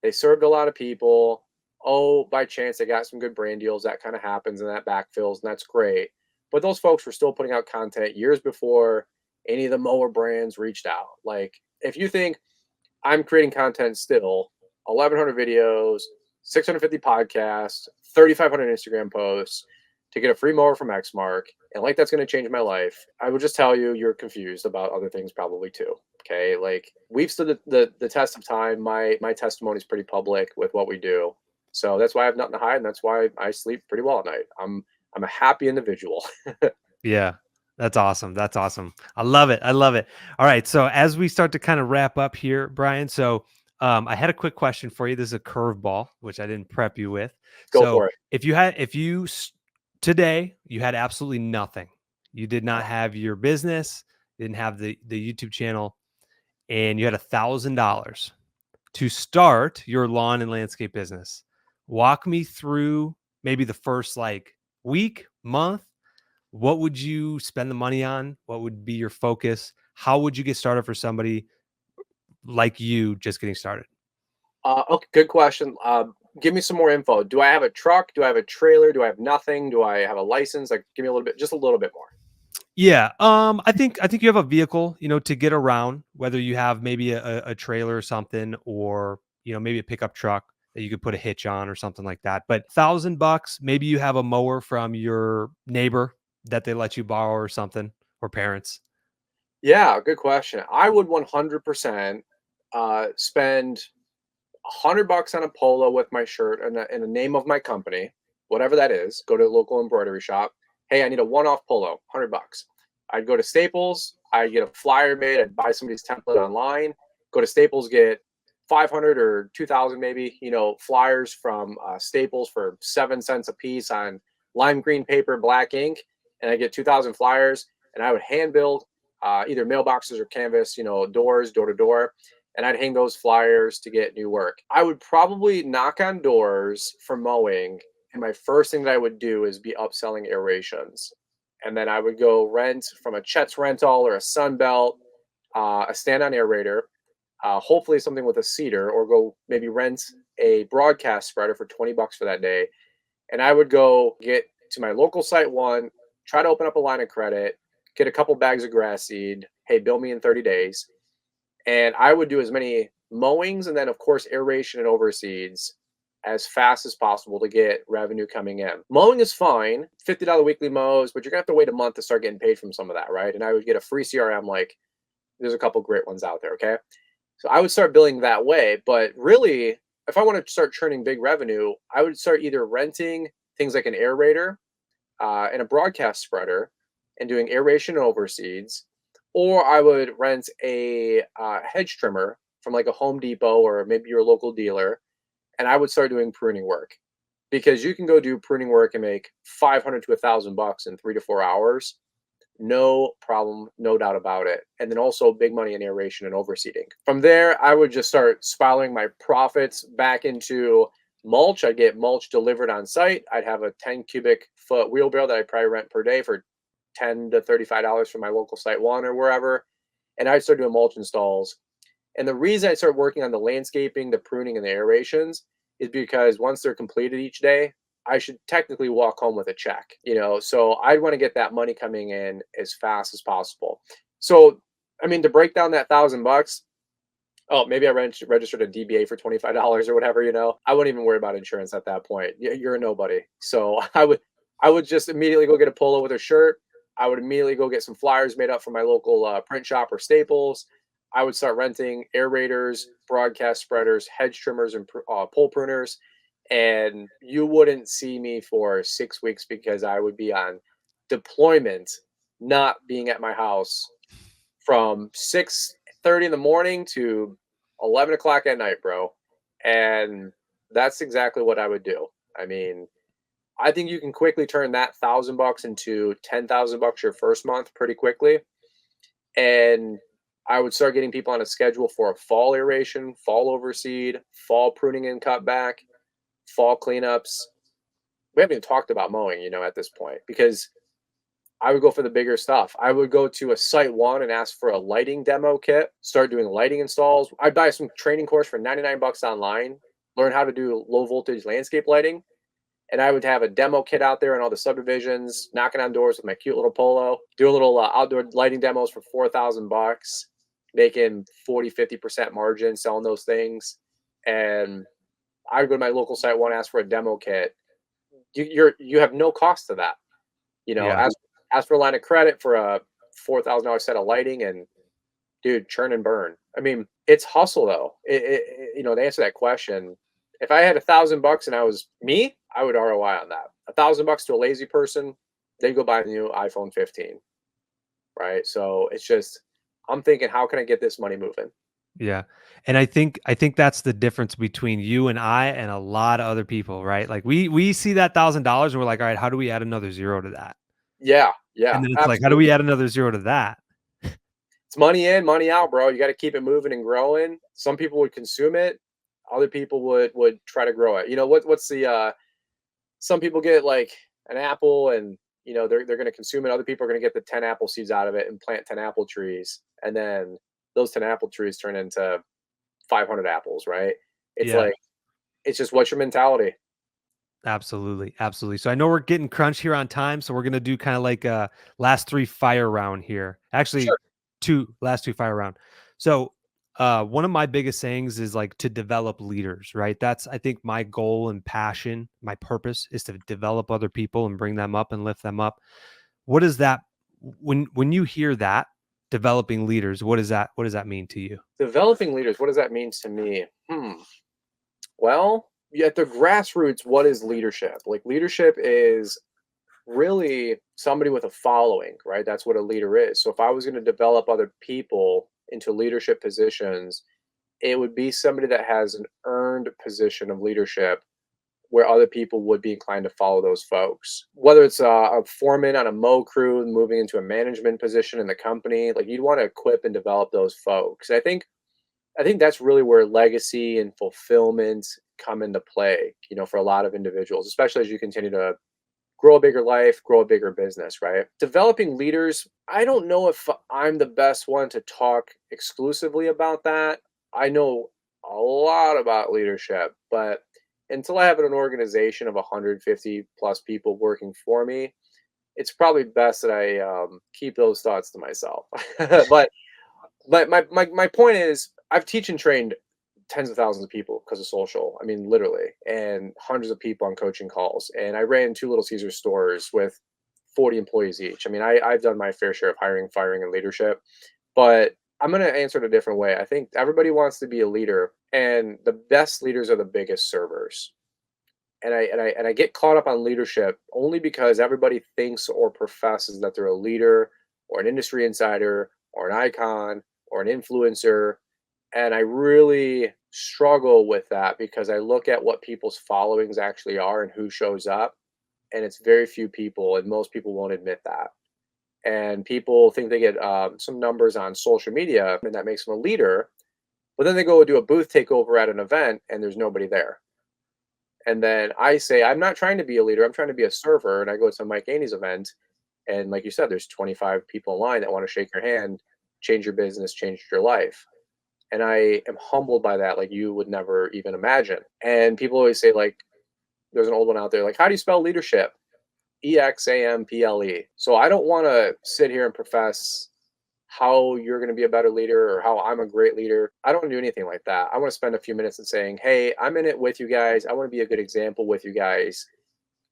They served a lot of people. Oh, by chance, they got some good brand deals. That kind of happens and that backfills, and that's great. But those folks were still putting out content years before any of the mower brands reached out. Like, if you think I'm creating content still, 1,100 videos, 650 podcasts, 3,500 Instagram posts to get a free mower from Xmark, and like that's going to change my life, I would just tell you you're confused about other things probably too. Okay, like we've stood the test of time. My testimony is pretty public with what we do, so that's why I have nothing to hide, and that's why I sleep pretty well at night. I'm a happy individual. Yeah. That's awesome. That's awesome. I love it. I love it. All right. So as we start to kind of wrap up here, Brian, so I had a quick question for you. This is a curveball, which I didn't prep you with. Go So for it. today you had absolutely nothing, you did not have your business, didn't have the YouTube channel, and you had $1,000 to start your lawn and landscape business. Walk me through maybe the first like week, month. What would you spend the money on? What would be your focus? How would you get started for somebody like you just getting started? Okay, good question. Give me some more info. Do I have a truck? Do I have a trailer? Do I have nothing? Do I have a license? Like, give me a little bit, just a little bit more. Yeah, I think you have a vehicle, to get around, whether you have maybe a trailer or something, or maybe a pickup truck that you could put a hitch on or something like that. But $1,000, maybe you have a mower from your neighbor that they let you borrow or something, or parents. Yeah, good question. I would 100% spend $100 on a polo with my shirt and the name of my company, whatever that is. Go to a local embroidery shop. Hey, I need a one-off polo, $100. I'd go to Staples. I'd get a flyer made. I'd buy somebody's template online. Go to Staples, get 500 or 2,000 maybe, flyers from Staples for 7 cents a piece on lime green paper, black ink, and I get 2,000 flyers. And I would hand build either mailboxes or canvas, doors, door to door, and I'd hang those flyers to get new work. I would probably knock on doors for mowing, and my first thing that I would do is be upselling aerations. And then I would go rent from a Chet's Rental or a Sunbelt, a stand-on aerator, hopefully something with a seeder, or go maybe rent a broadcast spreader for 20 bucks for that day. And I would go get to my local site one, try to open up a line of credit, get a couple bags of grass seed. Hey, bill me in 30 days, and I would do as many mowings and then, of course, aeration and overseeds as fast as possible to get revenue coming in. Mowing is fine, $50 weekly mows, but you're gonna have to wait a month to start getting paid from some of that, right? And I would get a free CRM. Like, there's a couple great ones out there. Okay, so I would start billing that way. But really, if I want to start churning big revenue, I would start either renting things like an aerator and a broadcast spreader and doing aeration and overseeds, or I would rent a hedge trimmer from like a Home Depot or maybe your local dealer, and I would start doing pruning work, because you can go do pruning work and make 500 to $1,000 in 3 to 4 hours. No problem, no doubt about it. And then also big money in aeration and overseeding. From there, I would just start spiraling my profits back into mulch. I'd get mulch delivered on site. I'd have a 10 cubic foot wheelbarrow that I probably rent per day for $10 to $35 from my local site one or wherever. And I'd start doing mulch installs. And the reason I started working on the landscaping, the pruning, and the aerations is because once they're completed each day, I should technically walk home with a check. So I'd want to get that money coming in as fast as possible. So, I mean, to break down that $1,000, oh, maybe I registered a DBA for $25 or whatever. I wouldn't even worry about insurance at that point. You're a nobody. So I would just immediately go get a polo with a shirt. I would immediately go get some flyers made up from my local print shop or Staples. I would start renting aerators, broadcast spreaders, hedge trimmers, and pole pruners. And you wouldn't see me for 6 weeks because I would be on deployment, not being at my house from 6:30 in the morning to 11 o'clock at night, bro. And that's exactly what I would do. I mean, I think you can quickly turn that $1,000 into $10,000 your first month pretty quickly. And I would start getting people on a schedule for a fall aeration, fall overseed, fall pruning and cutback, fall cleanups. We haven't even talked about mowing, at this point, because I would go for the bigger stuff. I would go to a site one and ask for a lighting demo kit, start doing lighting installs. I'd buy some training course for 99 bucks online, learn how to do low voltage landscape lighting. And I would have a demo kit out there in all the subdivisions, knocking on doors with my cute little polo, do a little outdoor lighting demos for 4,000 bucks, making 40, 50% margin selling those things. And I would go to my local site one, ask for a demo kit. You have no cost to that. Yeah. Ask for a line of credit for a $4,000 set of lighting, and dude, churn and burn. I mean, it's hustle though. To answer that question, if I had 1,000 bucks and I was me, I would ROI on that. 1,000 bucks to a lazy person, they go buy a new iPhone 15, right? So it's just, I'm thinking, how can I get this money moving? Yeah. And I think that's the difference between you and I and a lot of other people, right? Like we see that $1,000 and we're like, all right, how do we add another zero to that? Yeah, yeah, And then it's like, how do we absolutely. add another zero to that? It's money in, money out, bro. You got to keep it moving and growing. Some people would consume it, other people would try to grow it. What's the some people get like an apple and they're going to consume it. Other people are going to get the 10 apple seeds out of it and plant 10 apple trees, and then those 10 apple trees turn into 500 apples, right? It's Yeah. like, it's just, what's your mentality? Absolutely, absolutely. So I know we're getting crunch here on time, so we're gonna do kind of like a last three fire round here. Actually, Sure. last two fire round. So one of my biggest sayings is like to develop leaders, right? That's I think my goal and passion, my purpose is to develop other people and bring them up and lift them up. What is that when you hear that developing leaders, what does that mean to you? Developing leaders, what does that mean to me? Well, at the grassroots, what is leadership? Like, leadership is really somebody with a following, right? That's what a leader is. So if I was going to develop other people into leadership positions, it would be somebody that has an earned position of leadership where other people would be inclined to follow those folks. Whether it's a foreman on a mow crew moving into a management position in the company, like, you'd want to equip and develop those folks. I think that's really where legacy and fulfillment come into play, for a lot of individuals, especially as you continue to grow a bigger life, grow a bigger business, right? Developing leaders, I don't know if I'm the best one to talk exclusively about that. I know a lot about leadership, but until I have an organization of 150 plus people working for me, it's probably best that I keep those thoughts to myself. but my point is, I've teach and trained tens of thousands of people because of social. I mean, literally, and hundreds of people on coaching calls. And I ran two Little Caesar stores with 40 employees each. I mean, I've done my fair share of hiring, firing, and leadership. But I'm going to answer it a different way. I think everybody wants to be a leader, and the best leaders are the biggest servers. And I get caught up on leadership only because everybody thinks or professes that they're a leader or an industry insider or an icon or an influencer, and I really struggle with that because I look at what people's followings actually are and who shows up, and it's very few people, and most people won't admit that. And people think they get some numbers on social media, and that makes them a leader. But then they go do a booth takeover at an event, and there's nobody there. And then I say, I'm not trying to be a leader. I'm trying to be a server. And I go to Mike Aney's event, and like you said, there's 25 people in line that want to shake your hand, change your business, change your life. And I am humbled by that, like you would never even imagine. And people always say, like, there's an old one out there, like, how do you spell leadership? EXAMPLE. So I don't want to sit here and profess how you're going to be a better leader or how I'm a great leader. I don't want to do anything like that. I want to spend a few minutes in saying, hey, I'm in it with you guys. I want to be a good example with you guys.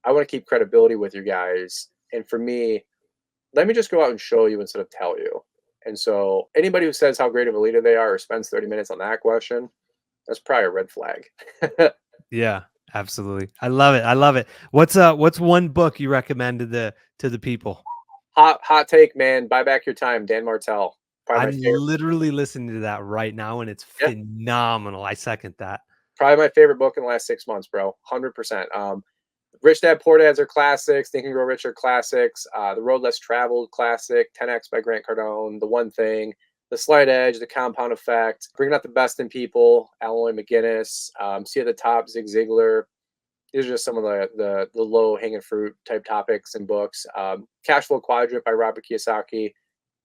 I want to keep credibility with you guys. And for me, let me just go out and show you instead of tell you. And so anybody who says how great of a leader they are or spends 30 minutes on that question, that's probably a red flag. Yeah, absolutely. I love it. I love it. What's one book you recommend to the people? Hot take, man. Buy back your time. Dan Martell. Probably my I'm favorite. literally listening to that right now, and it's Yeah, phenomenal. I second that. probably my favorite book in the last 6 months, bro. 100%. Rich Dad Poor Dads are classics. Think and Grow Rich are classics. The Road Less Traveled classic. 10X by Grant Cardone. The One Thing. The Slight Edge. The Compound Effect. Bringing Out the Best in People. Alloy McGinnis. See at the Top. Zig Ziglar. these are just some of the low hanging fruit type topics and books. Cash Flow Quadrant by Robert Kiyosaki,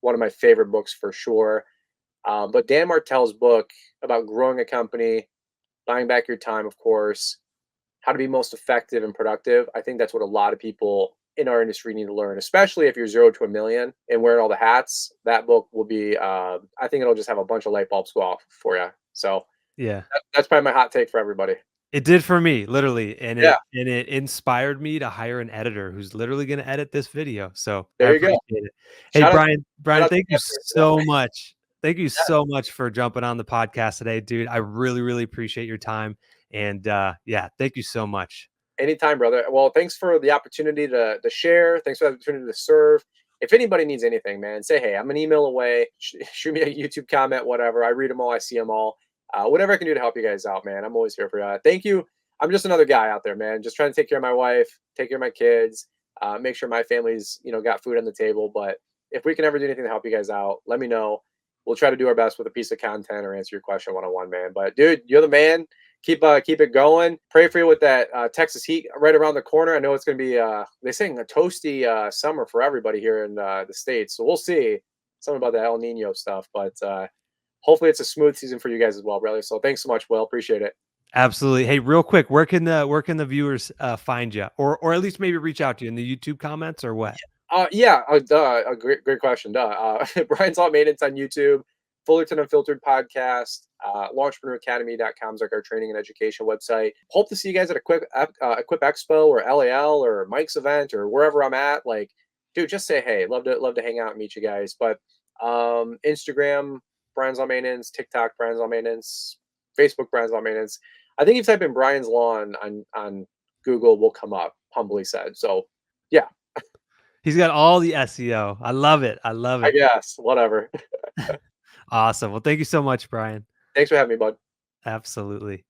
one of my favorite books for sure. But Dan Martell's book about growing a company, buying back your time, of course, how to be most effective and productive. I think that's what a lot of people in our industry need to learn, especially if you're 0 to 1 million and wearing all the hats. That book will be, I think it'll just have a bunch of light bulbs go off for you. So Yeah. that's probably my hot take for everybody. It did for me, literally, and Yeah, it inspired me to hire an editor who's literally gonna edit this video, so I there you go. appreciate it. Hey, Shout out, shout Brian, out to thank you Anthony for that. so much. Thank you Yeah, so much for jumping on the podcast today, dude. I really, really appreciate your time, and, yeah, thank you so much. anytime, brother. Well, thanks for the opportunity to share. Thanks for the opportunity to serve. If anybody needs anything, man, say hey. I'm an email away. Shoot me a YouTube comment, whatever. I read them all. I see them all. Whatever I can do to help you guys out, man. I'm always here for you. Thank you. I'm just another guy out there, man. Just trying to take care of my wife, take care of my kids, make sure my family's got food on the table. But if we can ever do anything to help you guys out, let me know. We'll try to do our best with a piece of content or answer your question one on one, man. But dude, you're the man. Keep it going. Pray for you with that Texas heat right around the corner. I know it's going to be they saying a toasty summer for everybody here in the states. So we'll see something about the El Nino stuff, but hopefully it's a smooth season for you guys as well, brother. So thanks so much, Will. Appreciate it. Absolutely. Hey, real quick, where can the viewers, find you? Or at least maybe reach out to you in the YouTube comments or what? Yeah, duh, a great question. Duh. Brian's All Maintenance on YouTube, Fullerton Unfiltered podcast, launchpreneuracademy.com is like our training and education website. Hope to see you guys at Equip Expo or LAL or Mike's event or wherever I'm at. Like, dude, just say hey. Love to hang out and meet you guys. But Instagram, Brian's All Maintenance, TikTok, Brian's All Maintenance, Facebook, Brian's All Maintenance. I think if you type in Brian's Lawn on Google, will come up. Humbly said. So yeah, He's got all the SEO. I love it. I love I it. guess whatever. Awesome. Well, thank you so much, Brian. Thanks for having me, bud. Absolutely.